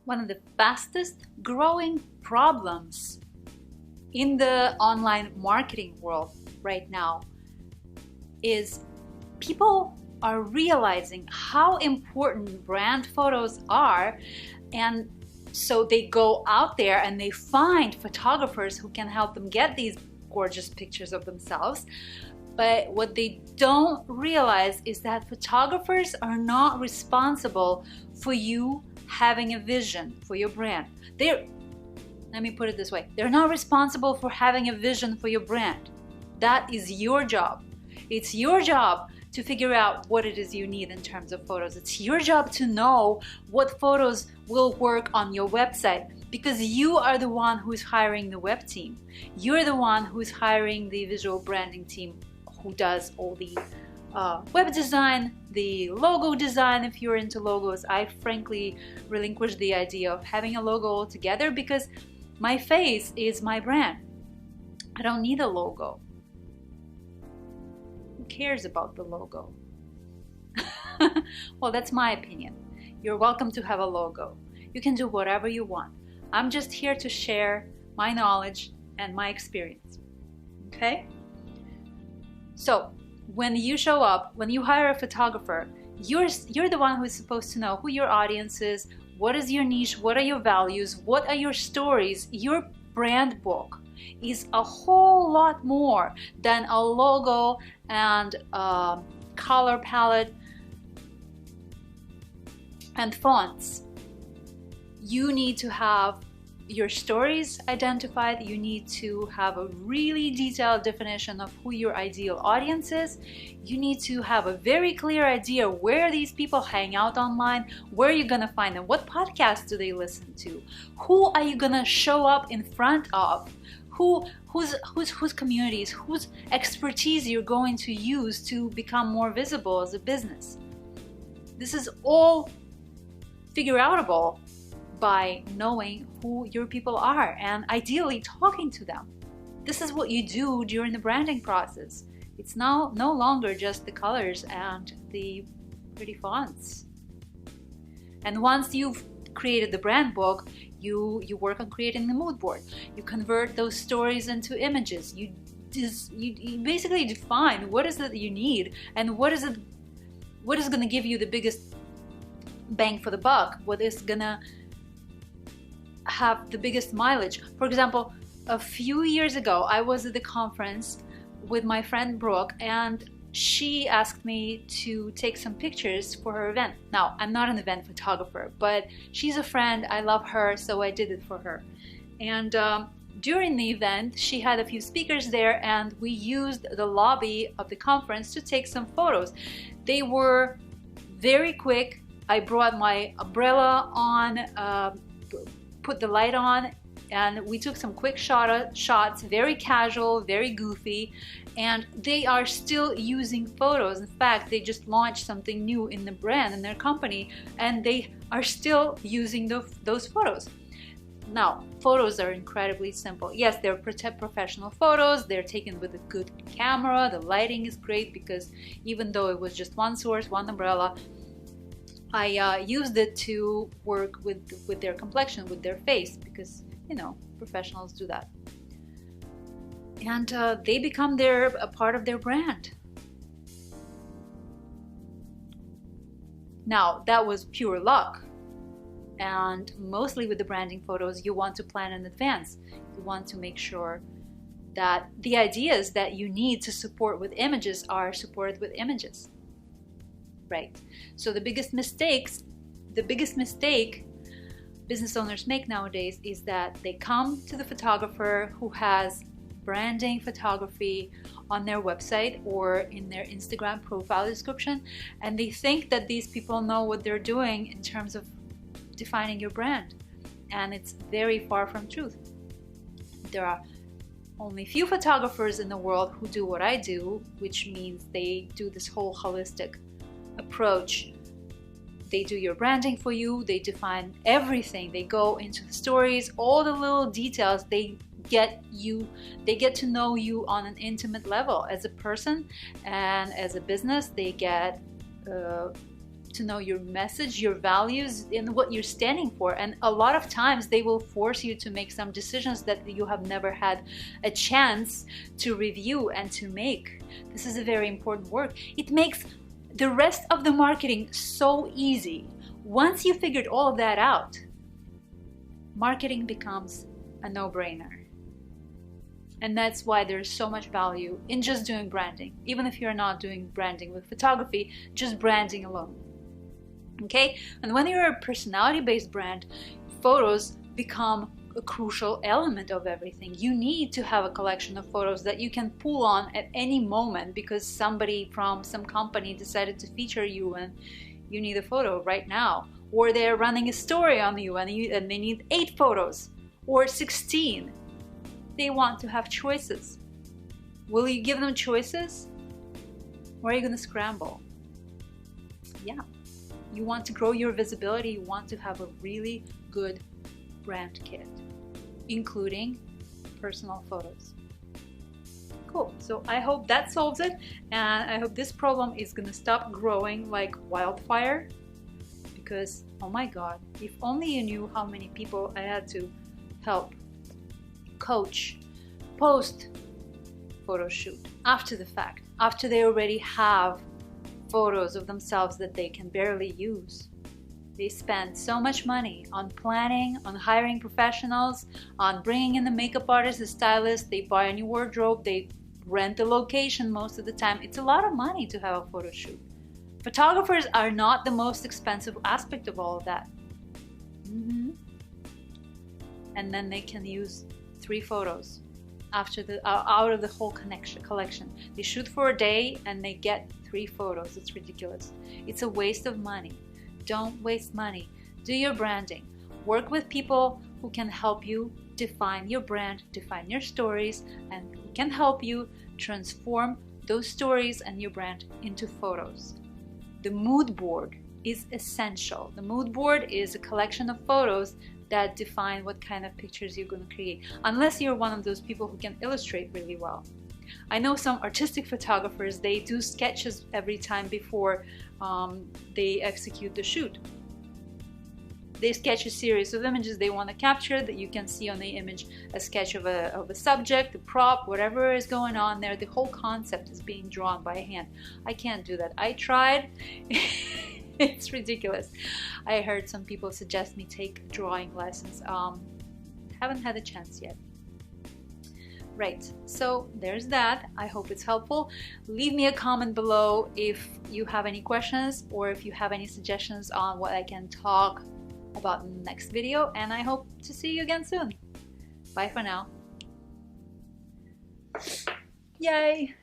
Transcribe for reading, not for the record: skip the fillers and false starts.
one of the fastest growing problems in the online marketing world right now is people are realizing how important brand photos are, and so they go out there and they find photographers who can help them get these gorgeous pictures of themselves. But what they don't realize is that photographers are not responsible for you having a vision for your brand. Let me put it this way. They're not responsible for having a vision for your brand. That is your job. It's your job to figure out what it is you need in terms of photos. It's your job to know what photos will work on your website, because you are the one who's hiring the web team. You're the one who's hiring the visual branding team who does all the web design, the logo design. If you're into logos, I frankly relinquished the idea of having a logo altogether because my face is my brand. I don't need a logo. Who cares about the logo? Well, that's my opinion. You're welcome to have a logo. You can do whatever you want. I'm just here to share my knowledge and my experience. Okay? So, when you show up, when you hire a photographer, you're the one who's supposed to know who your audience is, what is your niche, what are your values, what are your stories. Your brand book is a whole lot more than a logo and a color palette and fonts. You need to have your stories identified. You need to have a really detailed definition of who your ideal audience is. You need to have a very clear idea where these people hang out online, where you're gonna find them, what podcasts do they listen to, who are you gonna show up in front of, whose communities, whose expertise you're going to use to become more visible as a business. This is all figure outable by knowing who your people are and ideally talking to them. This is what you do during the branding process. It's now no longer just the colors and the pretty fonts. And once you've created the brand book, you work on creating the mood board. You convert those stories into images. You basically define what is it you need and what is going to give you the biggest bang for the buck, what is going to have the biggest mileage. For example, a few years ago, I was at the conference with my friend Brooke, and she asked me to take some pictures for her event. Now, I'm not an event photographer, but she's a friend. I love her, so I did it for her. And during the event, she had a few speakers there, and we used the lobby of the conference to take some photos. They were very quick. I brought my umbrella on, put the light on, and we took some quick shots, very casual, very goofy, and they are still using photos. In fact, they just launched something new in the brand, in their company, and they are still using those photos. Now, photos are incredibly simple. Yes, they're professional photos, they're taken with a good camera, the lighting is great because even though it was just one source, one umbrella, I used it to work with their complexion, with their face, because, you know, professionals do that. And they become a part of their brand. Now, that was pure luck. And mostly with the branding photos, you want to plan in advance. You want to make sure that the ideas that you need to support with images are supported with images. Right. So the biggest mistake business owners make nowadays is that they come to the photographer who has branding photography on their website or in their Instagram profile description, and they think that these people know what they're doing in terms of defining your brand. And it's very far from truth. There are only few photographers in the world who do what I do, which means they do this whole holistic approach. They do your branding for you, they define everything, they go into the stories, all the little details. They get to know you on an intimate level as a person and as a business. They get to to know your message, your values, and what you're standing for. And a lot of times they will force you to make some decisions that you have never had a chance to review and to make. This is a very important work. It makes the rest of the marketing so easy. Once you figured all of that out, marketing becomes a no-brainer. And that's why there's so much value in just doing branding. Even if you're not doing branding with photography, just branding alone. Okay? And when you're a personality-based brand, photos become a crucial element of everything. You need to have a collection of photos that you can pull on at any moment because somebody from some company decided to feature you and you need a photo right now. Or they're running a story on you and they need 8 photos or 16. They want to have choices. Will you give them choices? Or are you going to scramble? Yeah. You want to grow your visibility. You want to have a really good brand kit, including personal photos. Cool. So I hope that solves it. And I hope this problem is going to stop growing like wildfire. Because, oh my God, if only you knew how many people I had to help coach post photo shoot after the fact, after they already have photos of themselves that they can barely use. They spend so much money on planning, on hiring professionals, on bringing in the makeup artist, the stylist. They buy a new wardrobe, they rent a location most of the time. It's a lot of money to have a photo shoot. Photographers are not the most expensive aspect of all of that. And then they can use 3 photos after out of the whole collection. They shoot for a day and they get 3 photos. It's ridiculous. It's a waste of money. Don't waste money. Do your branding. Work with people who can help you define your brand, define your stories, and who can help you transform those stories and your brand into photos. The mood board is essential. The mood board is a collection of photos that define what kind of pictures you're going to create, unless you're one of those people who can illustrate really well. I know some artistic photographers, they do sketches every time before they execute the shoot. They sketch a series of images they want to capture that you can see on the image, a sketch of a subject, a prop, whatever is going on there. The whole concept is being drawn by hand. I can't do that. I tried. It's ridiculous. I heard some people suggest me take drawing lessons. Haven't had a chance yet. Right, so there's that. I hope it's helpful. Leave me a comment below if you have any questions or if you have any suggestions on what I can talk about in the next video, and I hope to see you again soon. Bye for now. Yay!